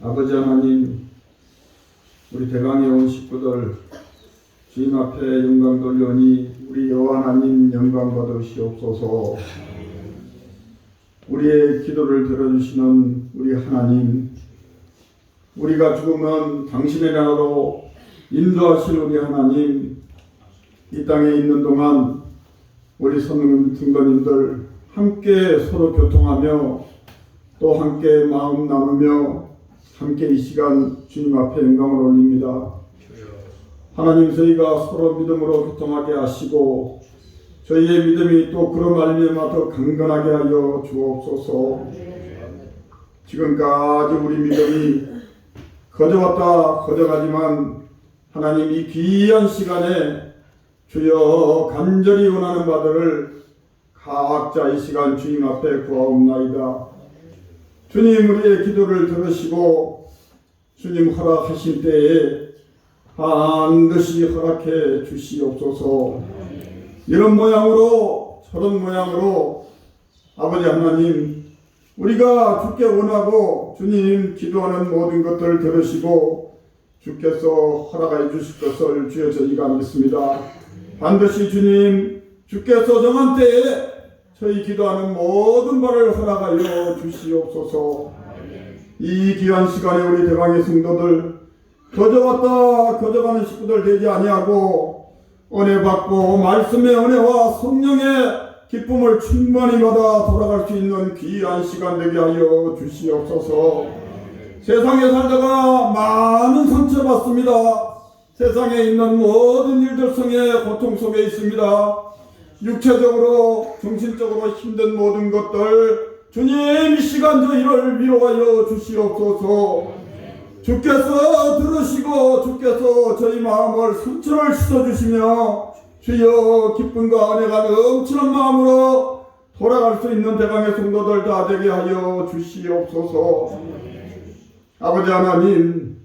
아버지 하나님, 우리 대강에 온 식구들 주님 앞에 영광 돌려니 우리 여호와 하나님 영광 받으시옵소서. 우리의 기도를 들어주시는 우리 하나님, 우리가 죽으면 당신의 나라로 인도하실 우리 하나님, 이 땅에 있는 동안 우리 성도님들 함께 서로 교통하며 또 함께 마음 나누며 함께 이 시간 주님 앞에 영광을 올립니다. 하나님, 저희가 서로 믿음으로 교통하게 하시고 저희의 믿음이 또 그런 말미암아 더 강건하게 하여 주옵소서. 지금까지 우리 믿음이 거저왔다 거저가지만 하나님, 이 귀한 시간에 주여 간절히 원하는 바들을 각자 이 시간 주님 앞에 구하옵나이다. 주님, 우리의 기도를 들으시고 주님 허락하실 때에 반드시 허락해 주시옵소서. 이런 모양으로 저런 모양으로 아버지 하나님, 우리가 주께 원하고 주님 기도하는 모든 것들을 들으시고 주께서 허락해 주실 것을 주여 저희가 믿습니다. 반드시 주님, 주께서 정한 때에 저희 기도하는 모든 바를 허락하여 주시옵소서. 이 귀한 시간에 우리 대강의 성도들 거저왔다 거저가는 식구들 되지 아니하고 은혜 받고 말씀의 은혜와 성령의 기쁨을 충만히 받아 돌아갈 수 있는 귀한 시간 되게 하여 주시옵소서. 세상에 살다가 많은 상처받습니다. 세상에 있는 모든 일들 속에 고통 속에 있습니다. 육체적으로 정신적으로 힘든 모든 것들 주님, 이 시간 저희를 위로하여 주시옵소서. 주께서 들으시고 주께서 저희 마음을 상처를 씻어주시며 주여 기쁨과 은혜가 넘치는 마음으로 돌아갈 수 있는 대강의 성도들 다 되게 하여 주시옵소서. 아버지 하나님,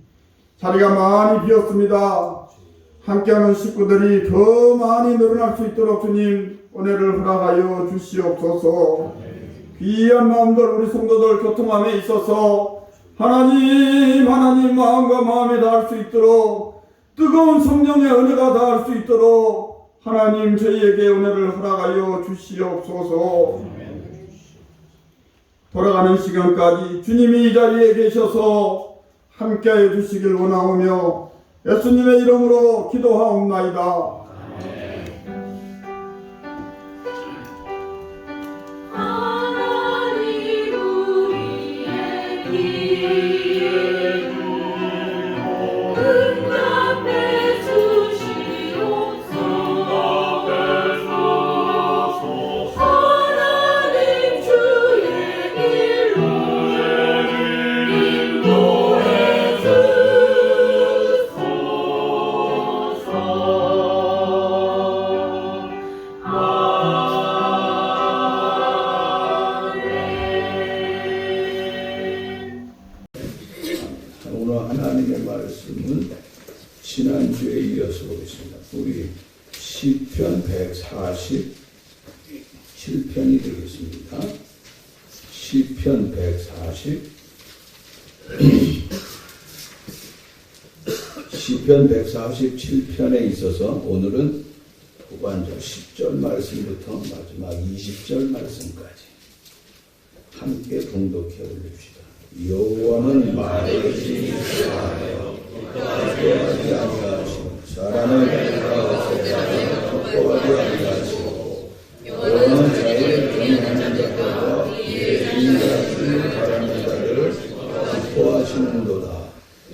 자리가 많이 비었습니다. 함께하는 식구들이 더 많이 늘어날 수 있도록 주님 은혜를 허락하여 주시옵소서. 귀한 마음들 우리 성도들 교통함에 있어서 하나님 마음과 마음에 닿을 수 있도록 뜨거운 성령의 은혜가 닿을 수 있도록 하나님 저희에게 은혜를 허락하여 주시옵소서. 돌아가는 시간까지 주님이 이 자리에 계셔서 함께해 주시길 원하오며 예수님의 이름으로 기도하옵나이다. 지난주에 이어서 보겠습니다. 우리 시편 147편이 되겠습니다. 시편 147편에 있어서 오늘은 후반절 10절 말씀부터 마지막 20절 말씀까지 함께 봉독해 올립시다. 여호와는 말을 지키시하여 격보하지 아니하시고 사람의 배가 없애자여 격보하지 아니하시고 여호와는 자기를 경외하는 자들과 이에 인자하시는 바라는 자를 격보하시는도다.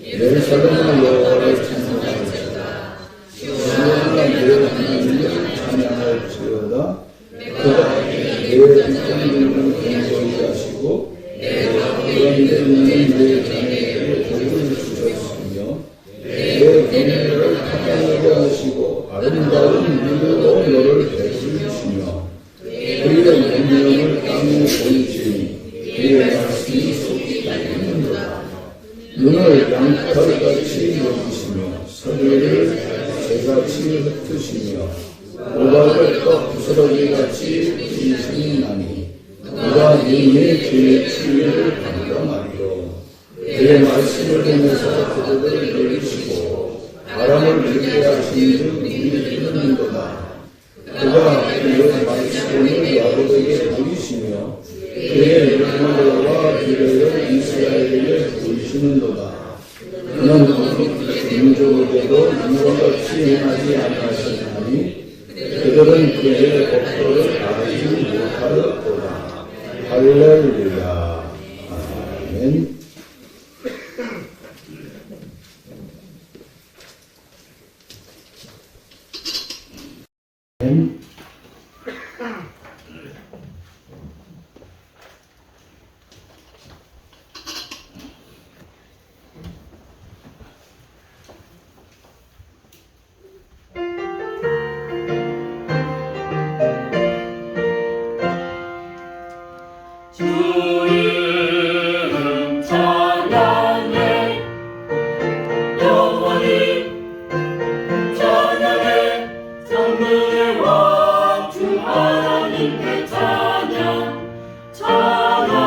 예루살렘은 여호와를 찬양할지어다. 시온은 내 하나님을 찬양할지어다. 그가 내 빗장들을 공고히 하시고 내 왕들은 내 자녀에게 복을 주셨으며 내 경외를 타당하게 하시고 아름다운 눈으로 너를 베풀으시며 그의 명령을 땅에 보이시니 그의 말씀이 속히 있는도다. 눈을 양털같이 여기시며 서리를 새같이 흩으시며 오각을 떡 부스러기같이 휘시나니 누가 능히 그의 치유를 감당하리요. 그의 그의 말씀을 통해서 그들을 이루시고 바람을 불게 하시는 우리 믿는도다. 그가 그의 말씀을 야곱에게 보이시며 그의 명령과 규례를 이스라엘에게 보이시는도다. 그는 민족에게도 이와 같이 행하지 아니하시나니 그들은 그의 법도를 알지 못하였도다. 할렐루야. 아멘. 아멘. 주님 찬양해 영원히 찬양해 전능의 왕 주 하나님께 찬양 찬양하라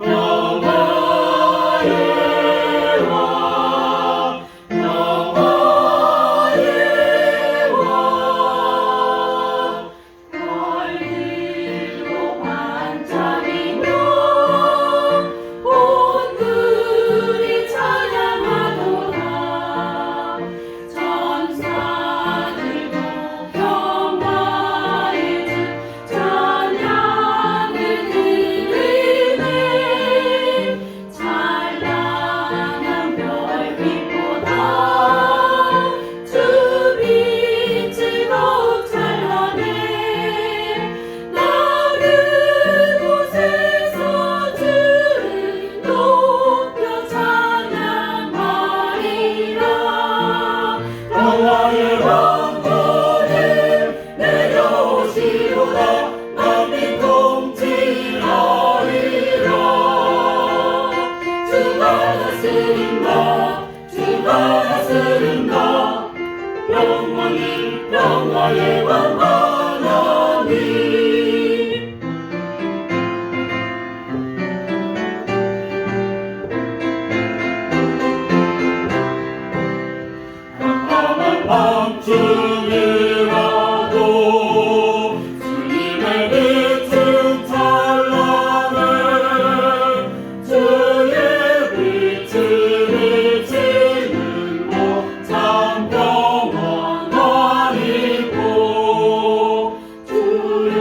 영화의 왕 영화의 왕 달리로 반짝이며 온들이 찬양하도다. 천사들도 평화의 주 찬양을 드리네. 찬란한 별빛보다 주 빛이 더욱 찬란해. 나는 곳에서 주를 높여 찬양하리라. 평화의 왕권을 내려오시로다. 만민 통치하리라. 주가 다스린다. 주가 다스린다. 영원히 평화의 왕 하나님. 깜깜한 밤중이라도 주님의 빛은 찬란해. 주의 빛을 비치는 곳 참 평안한 이곳. 주의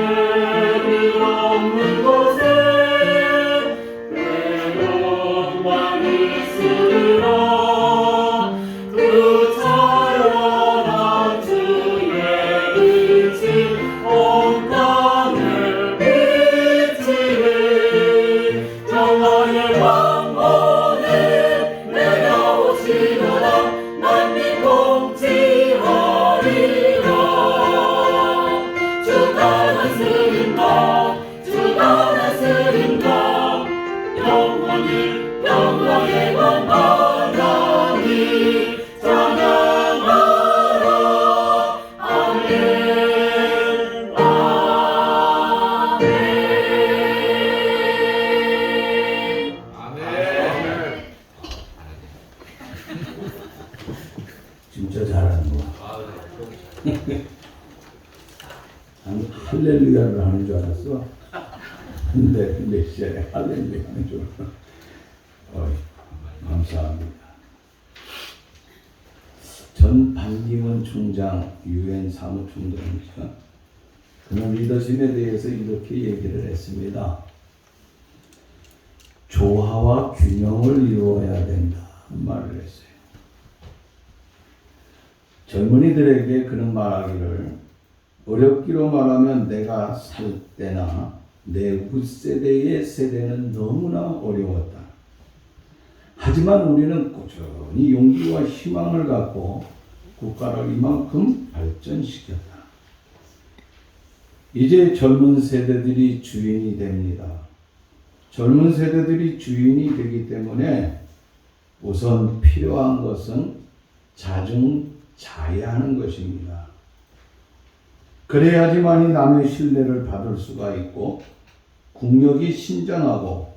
빛 없는 곳에 외로움만 있으리라. 그 찬란한 주의 빛이 온 땅에 비치리. 평화의 왕권을 내려오시도다. 만민 통치하리라. 주가 다스린다. 주가 다스린다. 영원히 평화의 왕 하나님. 찬양하라. 아멘. 아멘. 진짜 잘하는 거. 나는 할렐루야를 하는 줄 알았어. 근데 시절에 할렐루야 하는 줄 알았어. 감사합니다. 전 반기문 총장 유엔 사무총장입니다. 그는 리더십에 대해서 이렇게 얘기를 했습니다. 조화와 균형을 이루어야 된다 말을 했어요. 젊은이들에게 그는 말하기를 어렵기로 말하면 내가 살 때나 내 후세대의 세대는 너무나 어려웠다. 하지만 우리는 꾸준히 용기와 희망을 갖고 국가를 이만큼 발전시켰다. 이제 젊은 세대들이 주인이 됩니다. 젊은 세대들이 주인이 되기 때문에 우선 필요한 것은 자중자애하는 것입니다. 그래야지만이 남의 신뢰를 받을 수가 있고 국력이 신장하고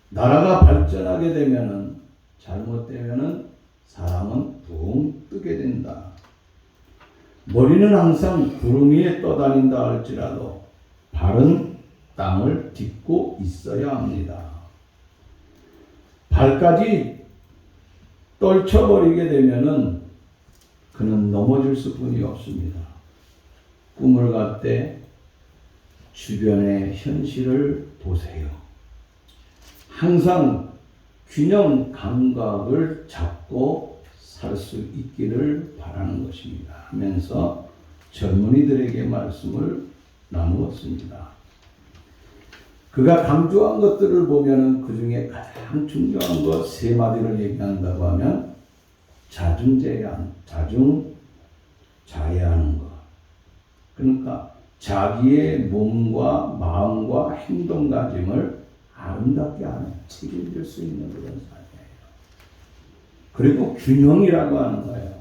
나라가 발전하게 되면은 잘못되면은 사람은 붕 뜨게 된다. 머리는 항상 구름 위에 떠다닌다 할지라도 발은 땅을 딛고 있어야 합니다. 발까지 떨쳐버리게 되면은 그는 넘어질 수뿐이 없습니다. 꿈을 갈 때 주변의 현실을 보세요. 항상 균형 감각을 잡고 살 수 있기를 바라는 것입니다. 하면서 젊은이들에게 말씀을 나누었습니다. 그가 강조한 것들을 보면은 그 중에 가장 중요한 것 세 마디를 얘기한다고 하면 자중자애하는 것. 그러니까 자기의 몸과 마음과 행동가짐을 아름답게 하는, 책임질 수 있는 그런 삶이에요. 그리고 균형이라고 하는 거예요.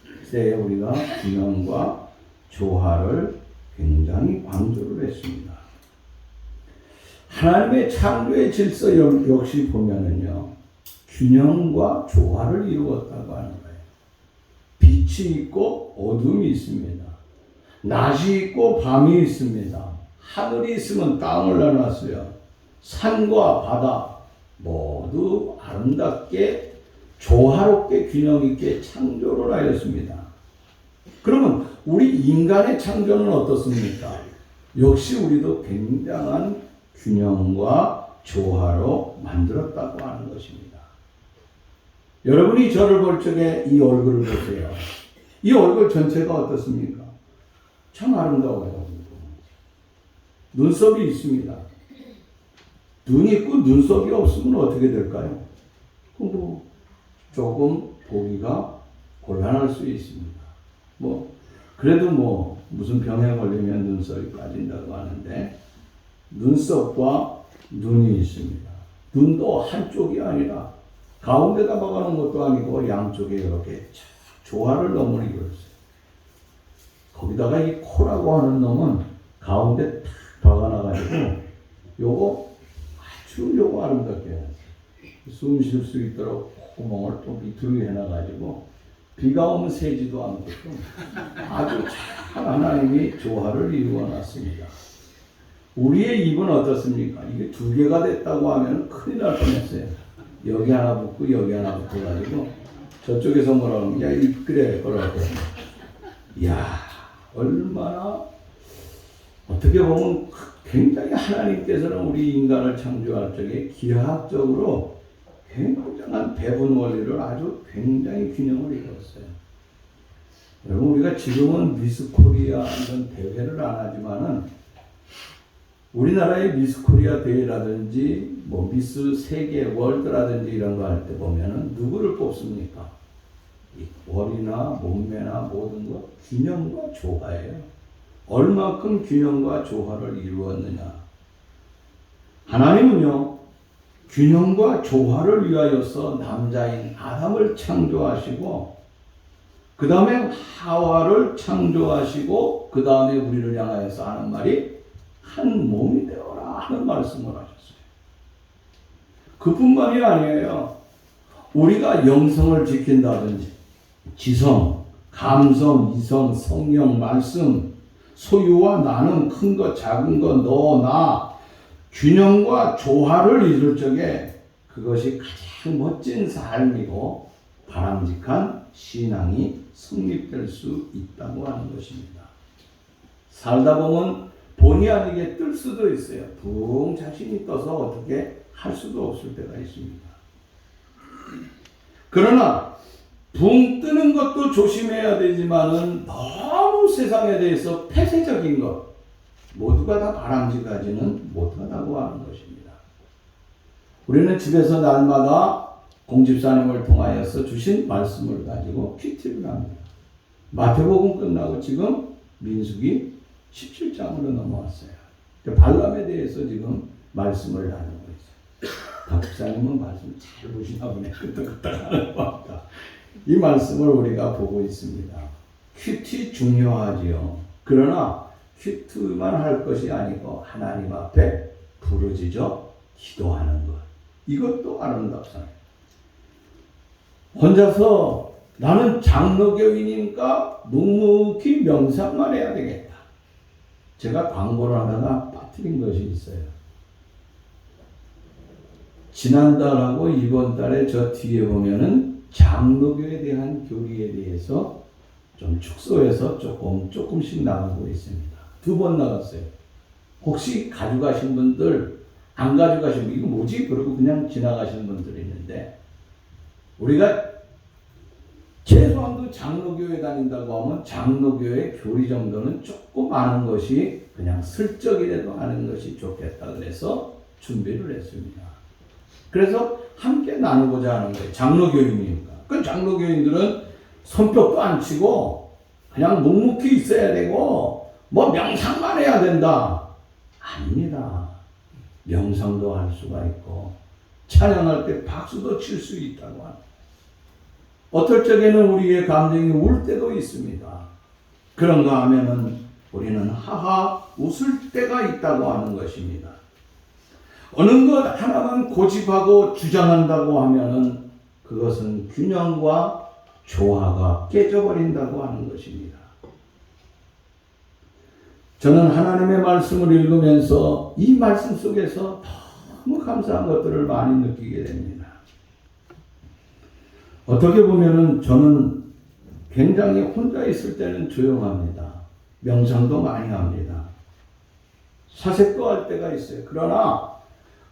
그때 우리가 균형과 조화를 굉장히 강조를 했습니다. 하나님의 창조의 질서 역시 보면은요, 균형과 조화를 이루었다고 하는 거예요. 빛이 있고 어둠이 있습니다. 낮이 있고 밤이 있습니다. 하늘이 있으면 땅을 나눴어요. 산과 바다 모두 아름답게 조화롭게 균형 있게 창조를 하였습니다. 그러면 우리 인간의 창조는 어떻습니까? 역시 우리도 굉장한 균형과 조화로 만들었다고 하는 것입니다. 여러분이 저를 볼 적에 이 얼굴을 보세요. 이 얼굴 전체가 어떻습니까? 참 아름다워요. 눈썹이 있습니다. 눈이 있고 눈썹이 없으면 어떻게 될까요? 뭐 조금 보기가 곤란할 수 있습니다. 그래도 무슨 병에 걸리면 눈썹이 빠진다고 하는데 눈썹과 눈이 있습니다. 눈도 한쪽이 아니라 가운데다 박아놓은 것도 아니고 양쪽에 이렇게 조화를 너무 이루었어요. 거기다가 이 코라고 하는 놈은 가운데 탁 박아놔가지고 요거 아름답게 해놨어요. 숨 쉴 수 있도록 콧구멍을 또 밑으로 해놔가지고 비가 오면 새지도 않게끔 아주 잘 하나님이 조화를 이루어놨습니다. 우리의 입은 어떻습니까? 이게 두 개가 됐다고 하면 큰일 날 뻔했어요. 여기 하나 붙고 여기 하나 붙어가지고 저쪽에서 뭐라 그러면 야 입 그래 그러고 이야 얼마나 어떻게 보면 굉장히 하나님께서는 우리 인간을 창조할 적에 기하학적으로 굉장한 배분 원리를 아주 굉장히 균형을 이뤘어요. 여러분 우리가 지금은 미스 코리아 이런 대회를 안 하지만은 우리나라의 미스 코리아 대회라든지 미스 세계 월드라든지 이런 거 할 때 보면은 누구를 뽑습니까? 이 머리나 몸매나 모든 것 균형과 조화예요. 얼마큼 균형과 조화를 이루었느냐. 하나님은요 균형과 조화를 위하여서 남자인 아담을 창조하시고 그 다음에 하와를 창조하시고 그 다음에 우리를 향하여서 하는 말이 한 몸이 되어라 하는 말씀을 하셨어요. 그뿐만이 아니에요. 우리가 영성을 지킨다든지 지성, 감성, 이성, 성령, 말씀, 소유와 나는 큰 것, 작은 것, 너, 나 균형과 조화를 이룰 적에 그것이 가장 멋진 삶이고 바람직한 신앙이 성립될 수 있다고 하는 것입니다. 살다 보면 본의 아니게 뜰 수도 있어요. 붕 자신이 떠서 어떻게 할 수도 없을 때가 있습니다. 그러나 붕 뜨는 것도 조심해야 되지만은 너무 세상에 대해서 폐쇄적인 것 모두가 다 바람직하지는 못하다고 하는 것입니다. 우리는 집에서 날마다 공집사님을 통하여서 주신 말씀을 가지고 큐티를 합니다. 마태복음 끝나고 지금 민수기 17장으로 넘어왔어요. 발람에 대해서 지금 말씀을 나누고 있어요. 박사님은 말씀 잘 보시나 보네. 끄떡끄떡 하는 것 같다. 이 말씀을 우리가 보고 있습니다. 큐티 중요하지요. 그러나 큐티만 할 것이 아니고 하나님 앞에 부르짖어 기도하는 것. 이것도 아름답잖아요. 혼자서 나는 장로교인이니까 묵묵히 명상만 해야 되겠다. 제가 광고를 하다가 빠뜨린 것이 있어요. 지난달하고 이번 달에 저 뒤에 보면은 장로교에 대한 교리에 대해서 좀 축소해서 조금씩 나가고 있습니다. 2번 나갔어요. 혹시 가져가신 분들, 안 가져가신 분, 이거 뭐지? 그러고 그냥 지나가시는 분들이 있는데, 우리가 최소한도 장로교회 다닌다고 하면 장로교회 교리 정도는 조금 아는 것이 그냥 슬쩍이라도 아는 것이 좋겠다 그래서 준비를 했습니다. 그래서 함께 나누고자 하는 거예요. 장로교인이니까. 그 장로교인들은 손뼉도 안 치고 그냥 묵묵히 있어야 되고 뭐 명상만 해야 된다. 아닙니다. 명상도 할 수가 있고 찬양할 때 박수도 칠 수 있다고 합니다. 어떨 적에는 우리의 감정이 울 때도 있습니다. 그런가 하면은 우리는 하하 웃을 때가 있다고 하는 것입니다. 어느 것 하나만 고집하고 주장한다고 하면은 그것은 균형과 조화가 깨져버린다고 하는 것입니다. 저는 하나님의 말씀을 읽으면서 이 말씀 속에서 너무 감사한 것들을 많이 느끼게 됩니다. 어떻게 보면은 저는 굉장히 혼자 있을 때는 조용합니다. 명상도 많이 합니다. 사색도 할 때가 있어요. 그러나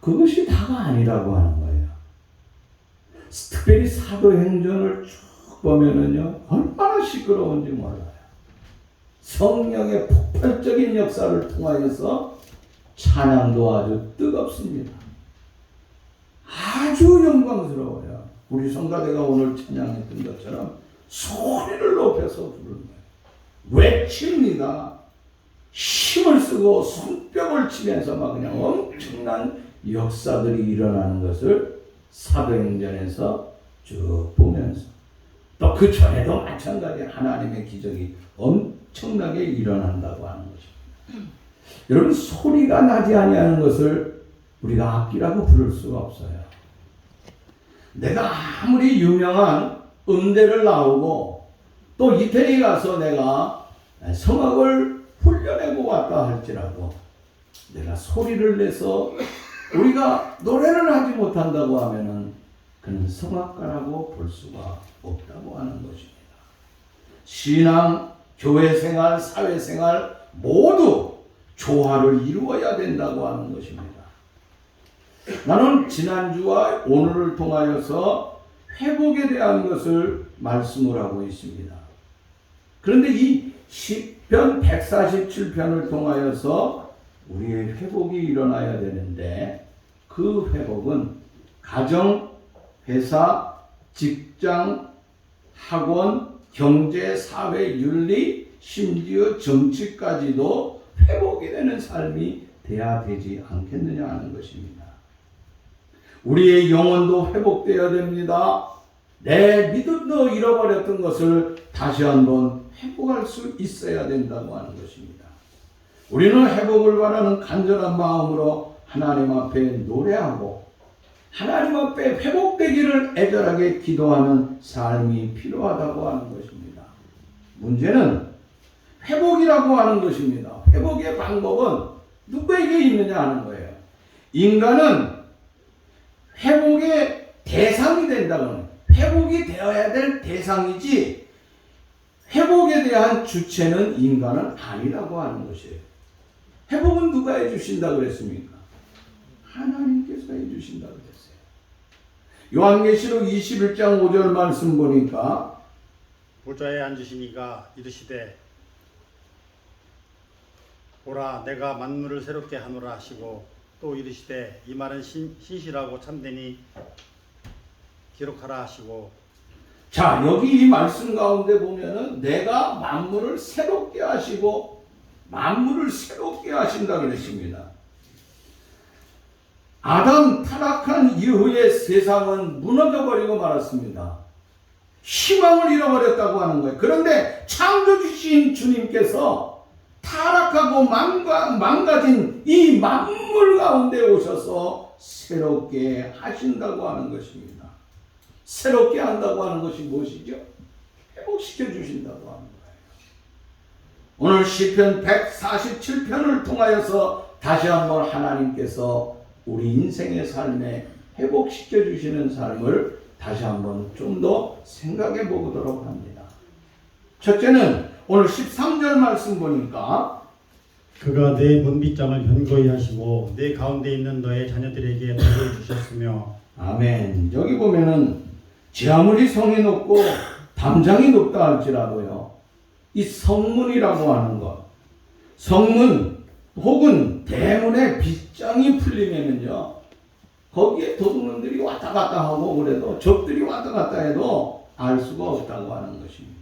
그것이 다가 아니라고 하는 거예요. 특별히 사도행전을 쭉 보면은요, 얼마나 시끄러운지 몰라요. 성령의 폭발적인 역사를 통하여서 찬양도 아주 뜨겁습니다. 아주 영광스러워요. 우리 성가대가 오늘 찬양했던 것처럼 소리를 높여서 부르는 거예요. 외칩니다. 힘을 쓰고 손뼉을 치면서 막 그냥 엄청난 역사들이 일어나는 것을 사도행전에서 쭉 보면서 또 그 전에도 마찬가지 하나님의 기적이 엄청나게 일어난다고 하는 것입니다. 여러분 소리가 나지 아니하는 것을 우리가 악기라고 부를 수가 없어요. 내가 아무리 유명한 음대를 나오고 또 이태리 가서 내가 성악을 훈련하고 왔다 할지라도 내가 소리를 내서 우리가 노래를 하지 못한다고 하면은 그는 성악가라고 볼 수가 없다고 하는 것입니다. 신앙, 교회 생활, 사회 생활 모두 조화를 이루어야 된다고 하는 것입니다. 나는 지난주와 오늘을 통하여서 회복에 대한 것을 말씀을 하고 있습니다. 그런데 이 시편 147편을 통하여서 우리의 회복이 일어나야 되는데 그 회복은 가정, 회사, 직장, 학원, 경제, 사회, 윤리, 심지어 정치까지도 회복이 되는 삶이 돼야 되지 않겠느냐 하는 것입니다. 우리의 영혼도 회복되어야 됩니다. 내 믿음도 잃어버렸던 것을 다시 한번 회복할 수 있어야 된다고 하는 것입니다. 우리는 회복을 바라는 간절한 마음으로 하나님 앞에 노래하고 하나님 앞에 회복되기를 애절하게 기도하는 삶이 필요하다고 하는 것입니다. 문제는 회복이라고 하는 것입니다. 회복의 방법은 누구에게 있느냐 하는 거예요. 인간은 회복의 대상이 된다고는 회복이 되어야 될 대상이지 회복에 대한 주체는 인간은 아니라고 하는 것이에요. 회복은 누가 해주신다고 그랬습니까? 하나님께서 해주신다고 그랬어요. 요한계시록 21장 5절 말씀 보니까 보좌에 앉으신 이가 이르시되 보라 내가 만물을 새롭게 하노라 하시고 또 이르시되 이 말은 신실하고 참되니 기록하라 하시고. 자, 여기 이 말씀 가운데 보면은 내가 만물을 새롭게 하시고 만물을 새롭게 하신다 그랬습니다. 아담 타락한 이후에 세상은 무너져버리고 말았습니다. 희망을 잃어버렸다고 하는 거예요. 그런데 창조주신 주님께서 타락하고 망가진 이 만물 가운데 오셔서 새롭게 하신다고 하는 것입니다. 새롭게 한다고 하는 것이 무엇이죠? 회복시켜 주신다고 하는 거예요. 오늘 시편 147편을 통하여서 다시 한번 하나님께서 우리 인생의 삶에 회복시켜 주시는 삶을 다시 한번 좀 더 생각해 보도록 합니다. 첫째는 오늘 13절 말씀 보니까 그가 내 문빗장을 견고히 하시고 내 가운데 있는 너의 자녀들에게 복을 주셨으며. 아멘. 여기 보면은 지 아무리 성이 높고 담장이 높다 할지라도요, 이 성문이라고 하는 것, 성문 혹은 대문에 빗장이 풀리면은요, 거기에 도둑놈들이 왔다 갔다 하고 그래도 적들이 왔다 갔다 해도 알 수가 없다고 하는 것입니다.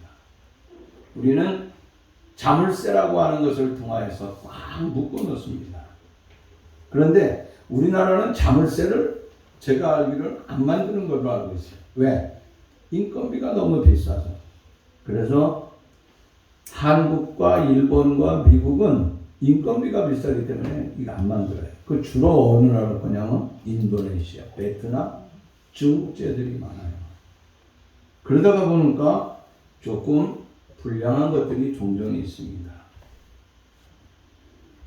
우리는 자물쇠라고 하는 것을 통하여서 꽉 묶어 놓습니다. 그런데 우리나라는 자물쇠를 제가 알기로는 안 만드는 걸로 알고 있어요. 왜? 인건비가 너무 비싸서. 그래서 한국과 일본과 미국은 인건비가 비싸기 때문에 이거 안 만들어요. 그 주로 어느 나라 거냐면 인도네시아, 베트남, 중국제들이 많아요. 그러다가 보니까 조금 불량한 것들이 종종 있습니다.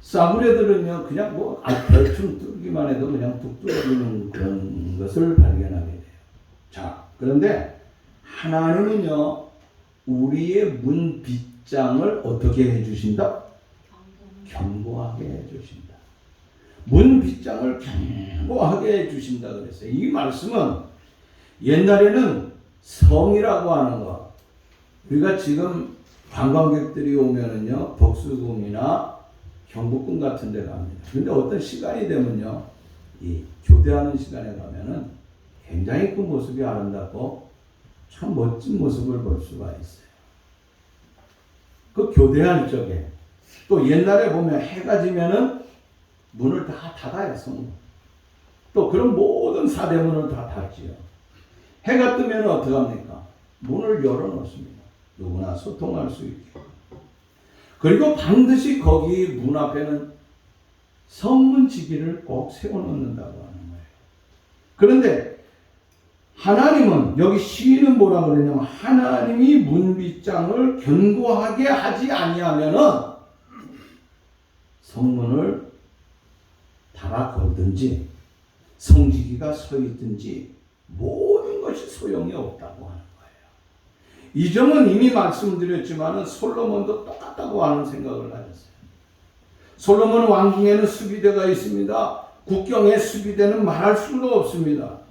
싸구려들은요, 그냥 뭐 대충 뚫기만 해도 그냥 뚝 뚫어지는 그런 것을 발견하게 돼요. 자, 그런데 하나님은요, 우리의 문 빗장을 어떻게 해주신다? 견고하게 해주신다. 문 빗장을 견고하게 해주신다 그랬어요. 이 말씀은 옛날에는 성이라고 하는 것, 우리가 지금 관광객들이 오면은요, 복수궁이나 경복궁 같은 데 갑니다. 근데 어떤 시간이 되면요, 이 교대하는 시간에 가면은 굉장히 그 모습이 아름답고 참 멋진 모습을 볼 수가 있어요. 그 교대할 적에 또 옛날에 보면 해가 지면은 문을 다 닫아요, 성문. 또 그런 모든 사대문을 다 닫지요. 해가 뜨면 어떻게 합니까? 문을 열어놓습니다. 누구나 소통할 수 있게. 그리고 반드시 거기 문 앞에는 성문지기를 꼭 세워놓는다고 하는 거예요. 그런데 하나님은, 여기 시인은 뭐라 그러냐면, 하나님이 문빗장을 견고하게 하지 아니하면은 성문을 달아 걸든지 성지기가 서 있든지 모든 것이 소용이 없다고 하는 거예요. 이 점은 이미 말씀드렸지만 솔로몬도 똑같다고 하는 생각을 하셨어요. 솔로몬 왕궁에는 수비대가 있습니다. 국경의 수비대는 말할 수도 없습니다.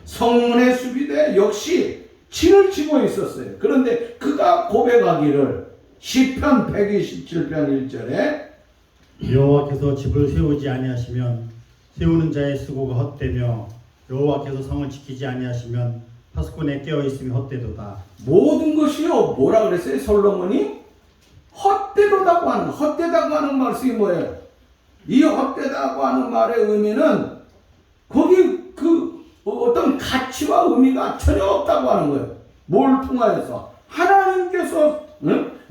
성문의 수비대 역시 진을 치고 있었어요. 그런데 그가 고백하기를 시편 127편 1절에 여호와께서 집을 세우지 아니하시면 세우는 자의 수고가 헛되며 여호와께서 성을 지키지 아니하시면 파수꾼에 깨어 있음이 헛되도다. 모든 것이요, 뭐라 그랬어요? 솔로몬이 헛되도다고 하는, 헛되다고 하는 말씀이 뭐예요? 이 헛되다고 하는 말의 의미는 거기 그 어떤 가치와 의미가 전혀 없다고 하는 거예요. 뭘 통하여서? 하나님께서,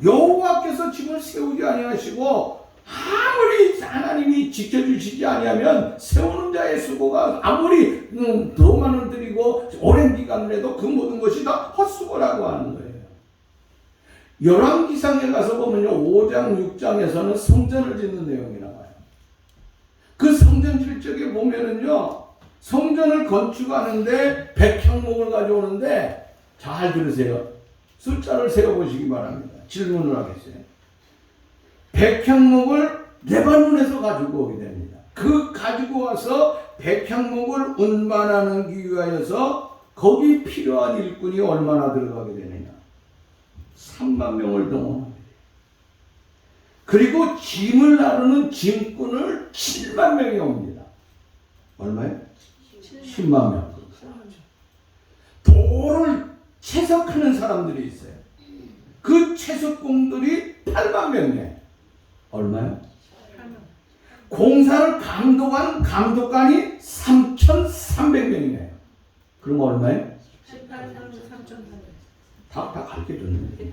여호와께서 집을 세우지 아니하시고 아무리 하나님이 지켜주시지 아니하면 세우는 자의 수고가 아무리 더 많은 들이고 오랜 기간을 해도 그 모든 것이 다 헛수고라고 하는 거예요. 열왕기상에 가서 보면요, 5장 6장에서는 성전을 짓는 내용이 나와요. 그 성전 실적에 보면은요, 성전을 건축하는데 100형목을 가져오는데, 잘 들으세요. 숫자를 세어보시기 바랍니다. 질문을 하겠어요. 100형목을 레바논에서 가지고 오게 됩니다. 그 가지고 와서 100형목을 운반하기 위하여서 거기 필요한 일꾼이 얼마나 들어가게 되느냐? 3만 명을 동원합니다. 그리고 짐을 나르는 짐꾼을 7만 명이 옵니다. 얼마요? 10만 명. 도를 채석하는 사람들이 있어요. 그 채석공들이 8만 명이에요. 얼마요? 공사를 감독한 감독관이 3,300명이에요. 그럼 얼마요? 다 가르쳐줬는데.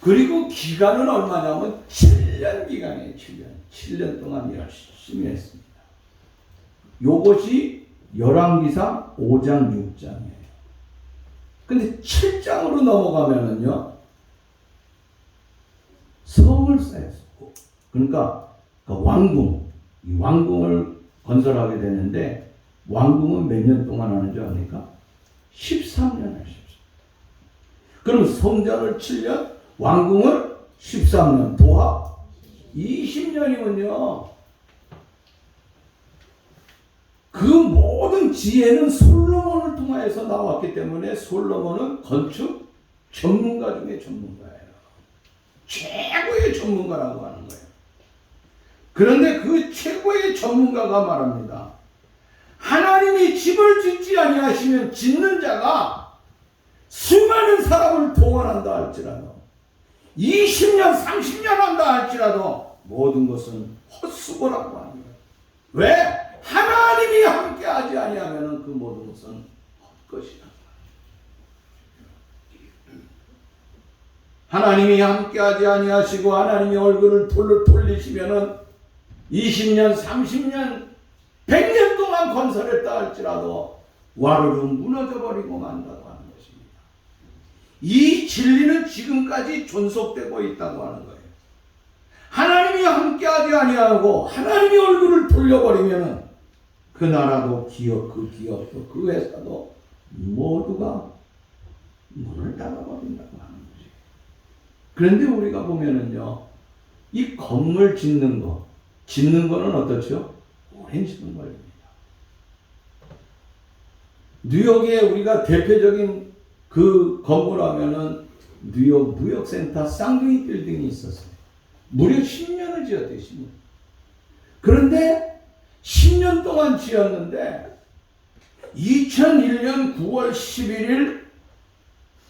그리고 기간은 얼마냐면 7년 기간이에요. 7년 동안 열심히 했습니다. 요것이 열왕기상 5장 6장이에요. 근데 7장으로 넘어가면은요, 성을 쌓였고, 그러니까 왕궁, 이 왕궁을 건설하게 되는데, 왕궁은 몇 년 동안 하는 줄 아십니까? 13년 하셨어요. 그럼 성전을 7년, 왕궁을 13년, 도합 20년이면요. 그 모든 지혜는 솔로몬을 통하여서 나왔기 때문에 솔로몬은 건축 전문가 중에 전문가예요. 최고의 전문가라고 하는 거예요. 그런데 그 최고의 전문가가 말합니다. 하나님이 집을 짓지 아니하시면 짓는 자가 수많은 사람을 동원한다 할지라도 20년, 30년 한다 할지라도 모든 것은 헛수고라고 하는 거예요. 왜? 하나님이 함께하지 아니하면 그 모든 것은 헛것이다. 하나님이 함께하지 아니하시고 하나님이 얼굴을 돌리시면은 20년, 30년, 100년 동안 건설했다 할지라도 와르르 무너져버리고 만다고 하는 것입니다. 이 진리는 지금까지 존속되고 있다고 하는 거예요. 하나님이 함께하지 아니하고 하나님이 얼굴을 돌려버리면은 그 나라도 기업, 그 기업도 그 회사도 모두가 문을 닫아버린다고 하는 거지. 그런데 우리가 보면은요, 이 건물 짓는 거는 어떻죠? 오랜 시간 걸립니다. 뉴욕에 우리가 대표적인 그 건물 하면은 뉴욕 무역센터 쌍둥이 빌딩이 있었어요. 무려 10년을 지었대요, 10년. 그런데 10년 동안 지었는데 2001년 9월 11일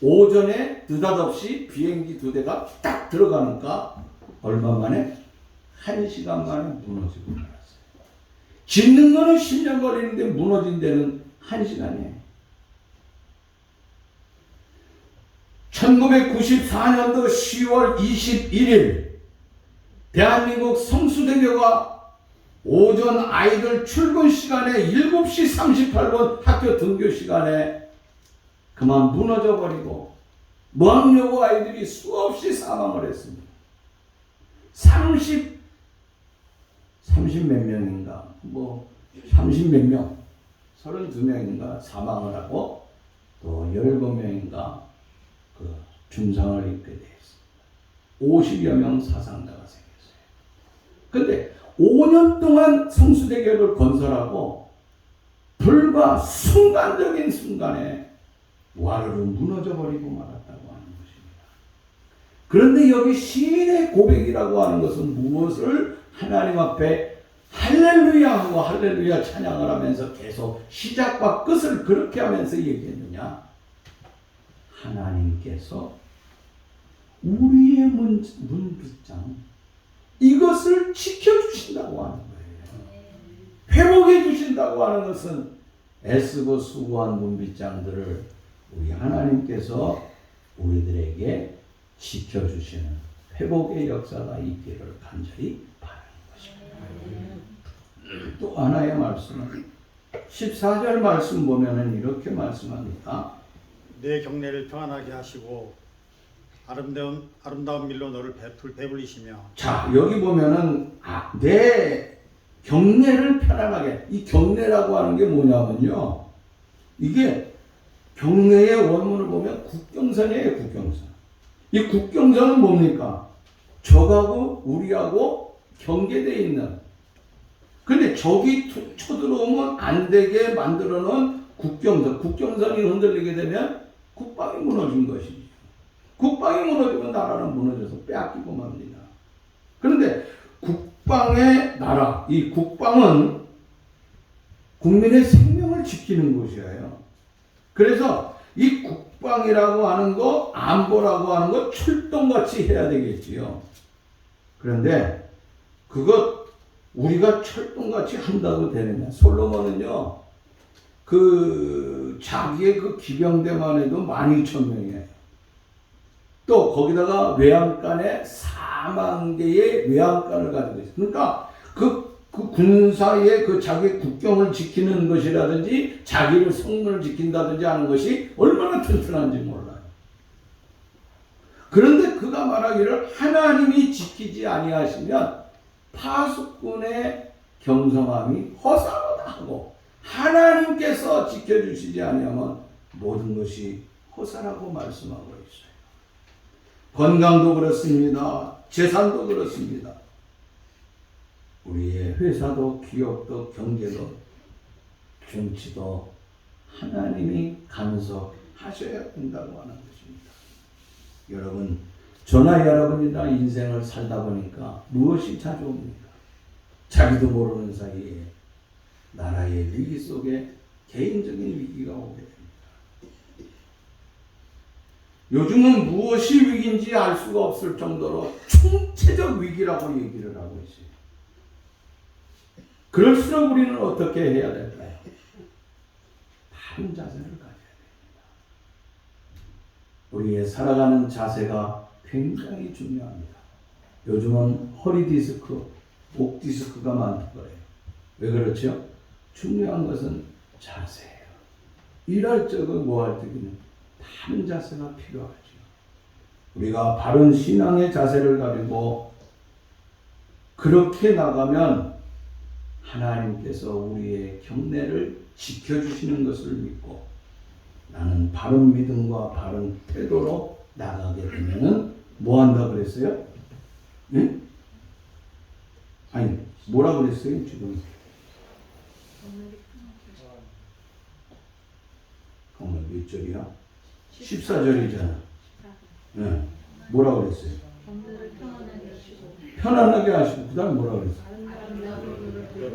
오전에 느닷없이 비행기 2대가 딱 들어가니까 얼마 만에 1시간 만에 무너지고 말았어요. 짓는 거는 10년 걸리는데 무너진 데는 1시간이에요. 1994년도 10월 21일 대한민국 성수대교가 오전 아이들 출근 시간에 7시 38분 학교 등교 시간에 그만 무너져 버리고 무학여고 아이들이 수없이 사망을 했습니다. 30 몇 명인가 30 몇 명 32명인가 사망을 하고 또 17명인가 그 중상을 입게 되었습니다. 50여 명 사상자가 생겼어요. 근데 5년 동안 성수대교를 건설하고 불과 순간적인 순간에 와르르 무너져버리고 말았다고 하는 것입니다. 그런데 여기 시인의 고백이라고 하는 것은 무엇을 하나님 앞에 할렐루야 하고 할렐루야 찬양을 하면서 계속 시작과 끝을 그렇게 하면서 얘기했느냐? 하나님께서 우리의 문빗장 이것을 지켜주신다고 하는 거예요. 회복해 주신다고 하는 것은 애쓰고 수고한 문빗장들을 우리 하나님께서 우리들에게 지켜주시는 회복의 역사가 있기를 간절히 바라는 것입니다. 또 하나의 말씀은 14절 말씀 보면은 이렇게 말씀합니다. 내 경내를 평안하게 하시고 아름다운 밀로 너를 배불리시며. 자, 여기 보면은 내 경내를 편안하게, 이 경내라고 하는 게 뭐냐면요, 이게 경내의 원문을 보면 국경선이에요. 국경선. 이 국경선은 뭡니까? 적하고 우리하고 경계되어 있는, 근데 적이 쳐들어오면 안 되게 만들어 놓은 국경선. 국경선이 흔들리게 되면 국방이 무너진 것이죠. 국방이 무너지면 나라는 무너져서 빼앗기고 맙니다. 그런데 국방의 나라, 이 국방은 국민의 생명을 지키는 것이에요. 그래서 이 국방이라고 하는 거, 안보라고 하는 거 철동같이 해야 되겠지요. 그런데 그것 우리가 철동같이 한다고 되느냐? 솔로몬은요, 자기의 그 기병대만 해도 12,000명이에요. 또 거기다가 외양간에 4만 개의 외양간을 가지고 있어요. 그러니까 그 군사의 그 자기 국경을 지키는 것이라든지 자기를 성문을 지킨다든지 하는 것이 얼마나 튼튼한지 몰라요. 그런데 그가 말하기를 하나님이 지키지 아니하시면 파수꾼의 경성함이 허사로다 하고 하나님께서 지켜주시지 아니하면 모든 것이 허사라고 말씀하고 있어요. 건강도 그렇습니다. 재산도 그렇습니다. 우리의 회사도 기업도 경제도 정치도 하나님이 간섭하셔야 된다고 하는 것입니다. 여러분, 저나 여러분이나 인생을 살다 보니까 무엇이 자주 옵니까? 자기도 모르는 사이에 나라의 위기 속에 개인적인 위기가 오게 됩니다. 요즘은 무엇이 위기인지 알 수가 없을 정도로 총체적 위기라고 얘기를 하고 있어요. 그럴수록 우리는 어떻게 해야 될까요? 바른 자세를 가져야 됩니다. 우리의 살아가는 자세가 굉장히 중요합니다. 요즘은 허리 디스크, 목 디스크가 많다고 그래요. 왜 그렇죠? 중요한 것은 자세예요. 일할 적은 뭐 할 적에는 바른 자세가 필요하죠. 우리가 바른 신앙의 자세를 가지고 그렇게 나가면 하나님께서 우리의 경례를 지켜주시는 것을 믿고 나는 바른 믿음과 바른 태도로 나가게 되면은 뭐 한다 그랬어요? 응? 아니 뭐라 그랬어요 지금? 오늘 몇 절이야? 14절이잖아. 네. 뭐라 그랬어요? 편안하게 하시고 그 다음에 뭐라 그랬어요?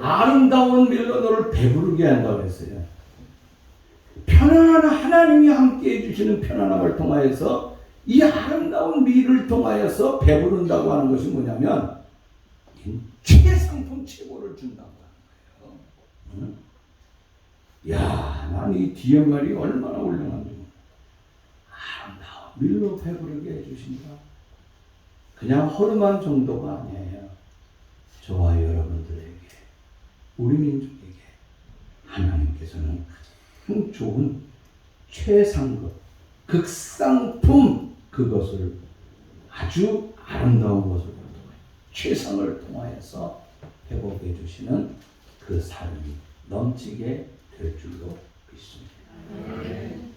아름다운 밀로 너를 배부르게 한다고 그랬어요. 편안한 하나님이 함께 해주시는 편안함을 통하여서 이 아름다운 밀을 통하여서 배부른다고 하는 것이 뭐냐면 최상품 최고를 준다고 하는 거예요. 응? 야, 난 이 뒤에 말이 얼마나 훌륭한지. 아름다운 밀로 배부르게 해주신다. 그냥 허름한 정도가 아니에요. 저와 여러분들에게, 우리 민족에게 하나님께서는 가장 좋은 최상급, 극상품 그것을 아주 아름다운 것을 최상을 통하여서 회복해 주시는 그 삶이 넘치게 될 줄로 믿습니다.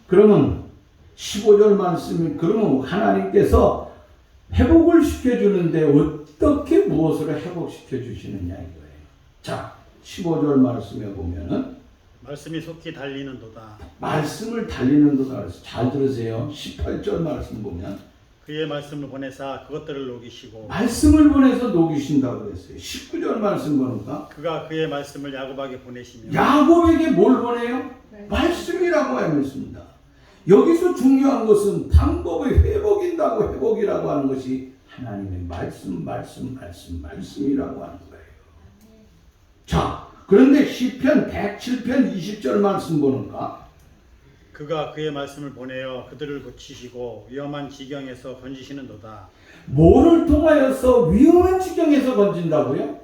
그러면 15절 말씀이 그러면 하나님께서 회복을 시켜주는데 어떻게 무엇을 회복시켜 주시느냐 이거예요. 자, 15절 말씀에 보면은 말씀이 속히 달리는도다. 말씀을 달리는도다 그래서 잘 들으세요. 18절 말씀 보면 그의 말씀을 보내사 그것들을 녹이시고 말씀을 보내서 녹이신다고 그랬어요. 19절 말씀 보니까 그가 그의 말씀을 야곱에게 보내시며 야곱에게 뭘 보내요? 말씀이라고 했습니다. 여기서 중요한 것은 방법의 회복이라고 회복이라고 하는 것이 하나님의 말씀이라고 하는 거예요. 자, 그런데 시편 107편 20절 말씀 보니까 그가 그의 말씀을 보내어 그들을 고치시고 위험한 지경에서 건지시는도다. 뭐를 통하여서 위험한 지경에서 건진다고요?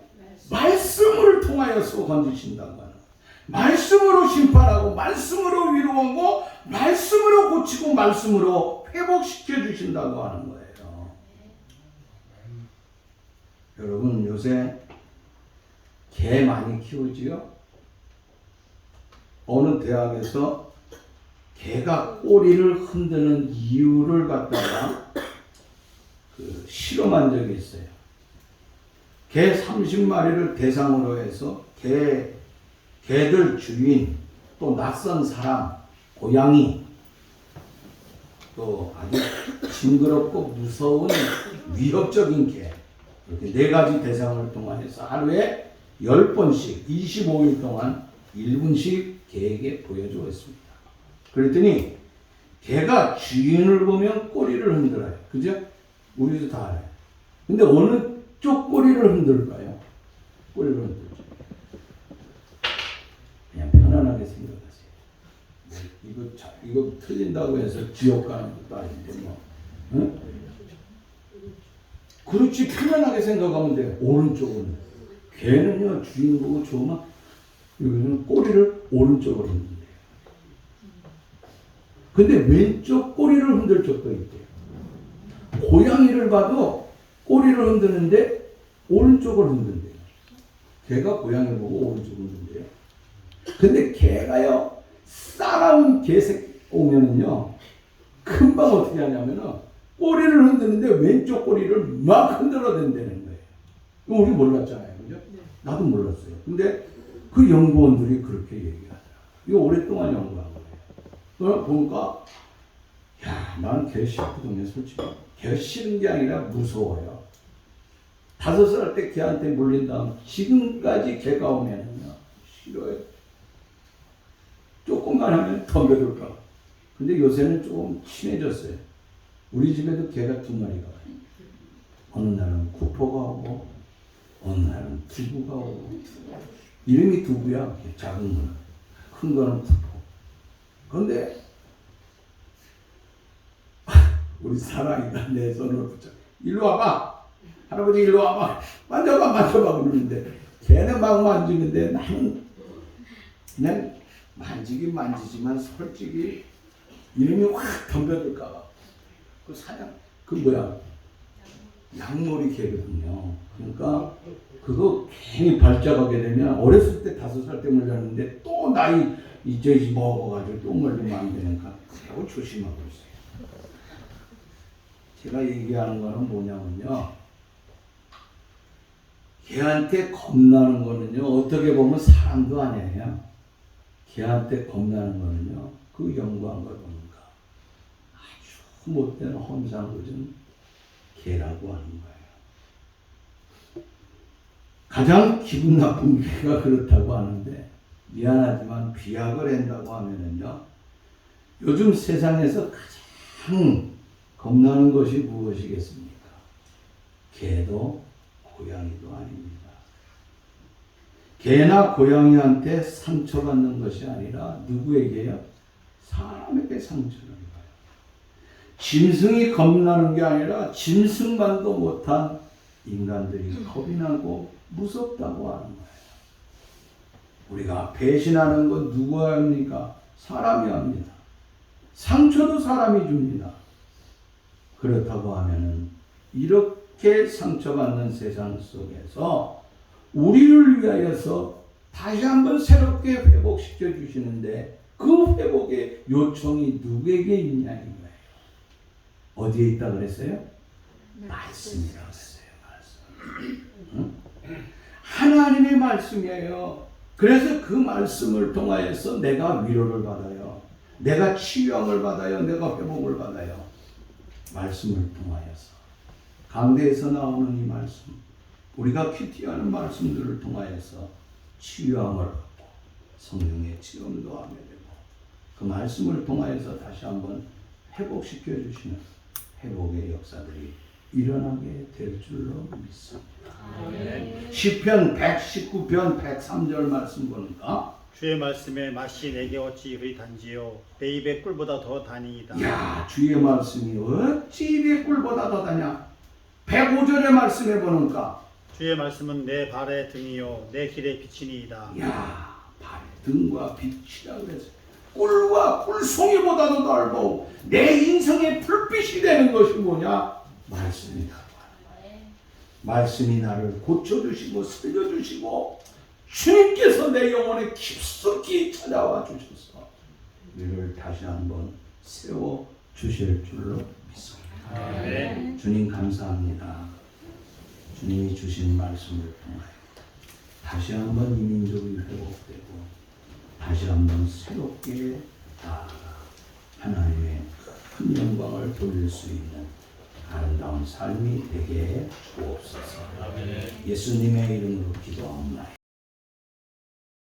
말씀을 통하여서 건지신다고 하는 거예요. 말씀으로 심판하고 말씀으로 위로하고 말씀으로 고치고 말씀으로 회복시켜 주신다고 하는 거예요. 여러분 요새 개 많이 키우지요? 어느 대학에서 개가 꼬리를 흔드는 이유를 갖다가 실험한 적이 있어요. 개 30마리를 대상으로 해서 개들 주인, 또 낯선 사람, 고양이, 또 아주 징그럽고 무서운 위협적인 개, 이렇게 4가지 대상을 통해서 하루에 10번씩 25일 동안 1분씩 개에게 보여주었습니다. 그랬더니 개가 주인을 보면 꼬리를 흔들어요. 그죠? 우리도 다 알아요. 근데 어느 쪽 꼬리를 흔들까요? 꼬리를 흔들죠. 그냥 편안하게 생각하세요. 이거 틀린다고 해서 지옥 가는 것도 아닌데 뭐. 응? 그렇지, 편안하게 생각하면 돼. 오른쪽은. 개는요, 주인 보고 좋으면 여기는 꼬리를 오른쪽으로 흔든대요. 근데 왼쪽 꼬리를 흔들 적도 있대요. 고양이를 봐도 꼬리를 흔드는데 오른쪽을 흔든대요. 개가 고양이를 보고 오른쪽을 흔든대요. 근데 개가요, 싸나운 개색 오면은요, 금방 어떻게 하냐면은 꼬리를 흔드는데 왼쪽 꼬리를 막 흔들어댄다는 거예요. 이거 우리 몰랐잖아요. 그죠? 나도 몰랐어요. 근데 그 연구원들이 그렇게 얘기하더라고요. 이거 오랫동안 연구한 거예요. 그걸 보니까, 야, 난 개 싫거든요, 솔직히. 개 싫은 게 아니라 무서워요. 5살 때 개한테 물린 다음 지금까지 개가 오면은요, 싫어요. 조금만 하면 덤벼들까. 근데 요새는 조금 친해졌어요. 우리 집에도 개가 2마리가 와요. 어느 날은 쿠퍼가 오고, 어느 날은 두부가 오고. 이름이 두부야, 작은 거는. 큰 거는 쿠퍼. 그런데 우리 사랑이가 내 손을 붙여. 일로 와봐. 할아버지 일로 와봐. 만져봐 그러는데 걔는 막 만지는데 나는 그냥 만지긴 만지지만 솔직히 이름이 확 덤벼들까 봐. 그 사냥 그 뭐야 양머리 개거든요. 그러니까 그거 괜히 발작하게 되면 어렸을 때 5살 때 물렸는데 또 나이 이제 먹어가지고 또 물리면 안 되니까 매우 조심하고 있어요. 제가 얘기하는 거는 뭐냐면요, 개한테 겁나는 거는요, 어떻게 보면 사람도 아니에요. 개한테 겁나는 거는요, 그 연구한 걸 보니까 아주 못된 험상궂은 개라고 하는 거예요. 가장 기분 나쁜 개가 그렇다고 하는데, 미안하지만 비약을 한다고 하면은요, 요즘 세상에서 가장 겁나는 것이 무엇이겠습니까? 개도 고양이도 아닙니다. 개나 고양이한테 상처받는 것이 아니라 누구에게요? 사람에게 상처를 입어요. 짐승이 겁나는 게 아니라 짐승만도 못한 인간들이 겁이 나고 무섭다고 하는 거예요. 우리가 배신하는 건 누가 합니까? 사람이 합니다. 상처도 사람이 줍니다. 그렇다고 하면은 이렇게 상처받는 세상 속에서 우리를 위하여서 다시 한번 새롭게 회복시켜 주시는데 그 회복의 요청이 누구에게 있냐 이거예요. 어디에 있다 그랬어요? 말씀이라고 했어요. 말씀. 응? 하나님의 말씀이에요. 그래서 그 말씀을 통하여서 내가 위로를 받아요. 내가 치유함을 받아요. 내가 회복을 받아요. 말씀을 통하여서. 강대에서 나오는 이 말씀, 우리가 큐티하는 말씀들을 통하여서 치유함을 받고 성령의 체험도 하게 되고 그 말씀을 통하여서 다시 한번 회복시켜 주시는 회복의 역사들이 일어나게 될 줄로 믿습니다. 시편 119편 103절 말씀 보니까 주의 말씀에 맛이 내게 어찌 그리 단지요 내 입의 꿀보다 더 다니이다. 야, 주의 말씀이 어찌 입의 꿀보다 더 다냐. 105절의 말씀에 보니까 주의 말씀은 내 발의 등이요 내 길의 빛이니이다. 야, 발의 등과 빛이라 그랬어요. 꿀과 꿀송이보다도 넓고 내 인생의 불빛이 되는 것이 뭐냐? 말씀이라고 하는 거예요. 말씀이 나를 고쳐주시고 살려주시고 주님께서 내 영혼에 깊숙이 찾아와 주셔서 우리를 다시 한번 세워주실 줄로 믿습니다. 네. 주님 감사합니다. 주님이 주신 말씀을 통하여 다시 한번 이 민족이 회복되고 다시 한번 새롭게 하나님의 큰 영광을 돌릴 수 있는 아름다운 삶이 되게 주옵소서. 예수님의 이름으로 기도합니다.